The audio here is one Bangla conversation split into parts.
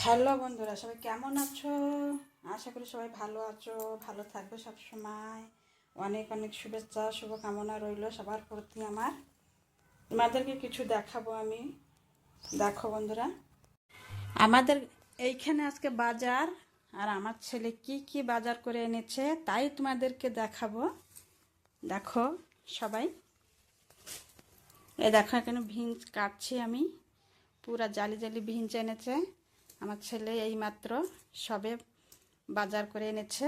হ্যালো বন্ধুরা, সবাই কেমন আছো? আশা করি সবাই ভালো আছো, ভালো থাকবে সব সময়। অনেক অনেক শুভেচ্ছা, শুভকামনা রইল সবার প্রতি আমার। তোমাদেরকে কিছু দেখাবো আমি। দেখো বন্ধুরা, আমাদের এইখানে আজকে বাজার, আর আমার ছেলে কি কি বাজার করে এনেছে তাই তোমাদেরকে দেখাবো। দেখো সবাই, এই দেখো এখানে ভিঞ্চ কাটছি আমি। পুরা জালি জালি ভিঞ্চ এনেছে আমার ছেলে, এইমাত্র সবে বাজার করে এনেছে,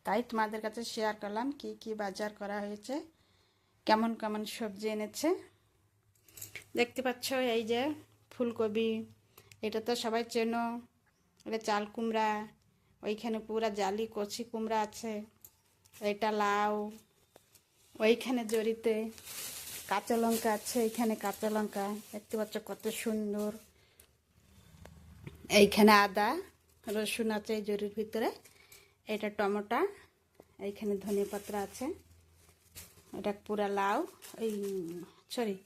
তাই তোমাদের কাছে শেয়ার করলাম কি কি বাজার করা হয়েছে, কেমন কেমন সবজি এনেছে। দেখতে পাচ্ছ এই যে ফুলকপি, এটা তো সবাই চেনো, এটা চাল কুমড়া, ওইখানে পুরা জালি কচি কুমড়া আছে, এটা লাউ, ওইখানে জড়িতে কাঁচা লঙ্কা আছে, এইখানে কাঁচা লঙ্কা দেখতে পাচ্ছ কত সুন্দর, এইখানে আদা রসুন আছে এই জরির ভিতরে, এটা টমেটো, এইখানে ধনিয়া পাতা আছে, এটা পুরা লাউ, এই সরি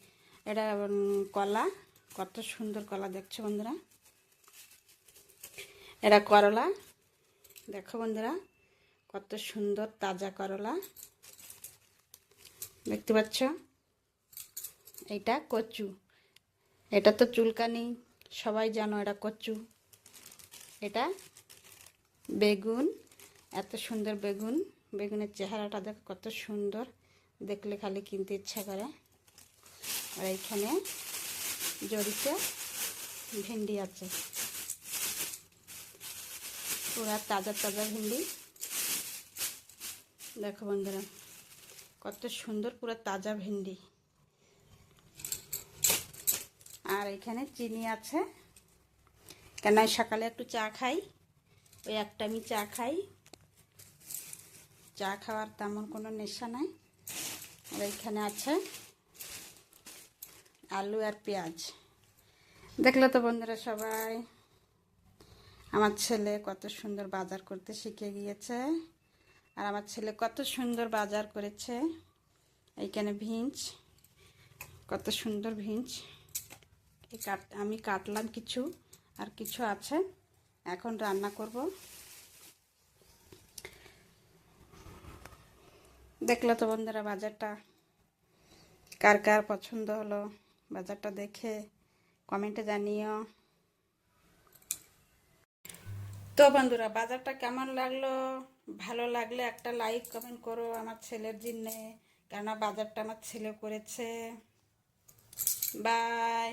এটা কলা, কত সুন্দর কলা দেখছো বন্ধুরা, এটা করলা, দেখো বন্ধুরা কত সুন্দর তাজা করলা দেখতে পাচ্ছ, এইটা কচু, এটা তো চুলকানি সবাই জানো, এটা কচু, এটা বেগুন, এত সুন্দর বেগুন, বেগুনের চেহারাটা দেখো কত সুন্দর, দেখলে খালি কিনতে ইচ্ছা করে। আর এইখানে জড়িতে ভেন্ডি আছে, পুরা তাজা তাজা ভেন্ডি, দেখো বন্ধুরা কত সুন্দর পুরো তাজা ভেন্ডি। আর এখানে চিনি আছে, কেন সকালে একটু চা খাই, ওই একটা আমি চা খাই, চা খাওয়ার তেমন কোনো নেশা নাই। আর এইখানে আছে আলু আর পেঁয়াজ। দেখলে তো বন্ধুরা সবাই, আমার ছেলে কত সুন্দর বাজার করতে শিখে গিয়েছে, আর আমার ছেলে কত সুন্দর বাজার করেছে। এইখানে ভিঞ্চ, কত সুন্দর ভিঞ্চ, আমি কাটলাম কিছু, আর কিছু আছে, এখন রান্না করব। দেখলে তো বন্ধুরা বাজারটা, কার কার পছন্দ হলো বাজারটা দেখে কমেন্টে জানিও। তো বন্ধুরা বাজারটা কেমন লাগলো, ভালো লাগলে একটা লাইক কমেন্ট করো আমার ছেলের জন্যে, কেননা বাজারটা আমার ছেলে করেছে। বাই।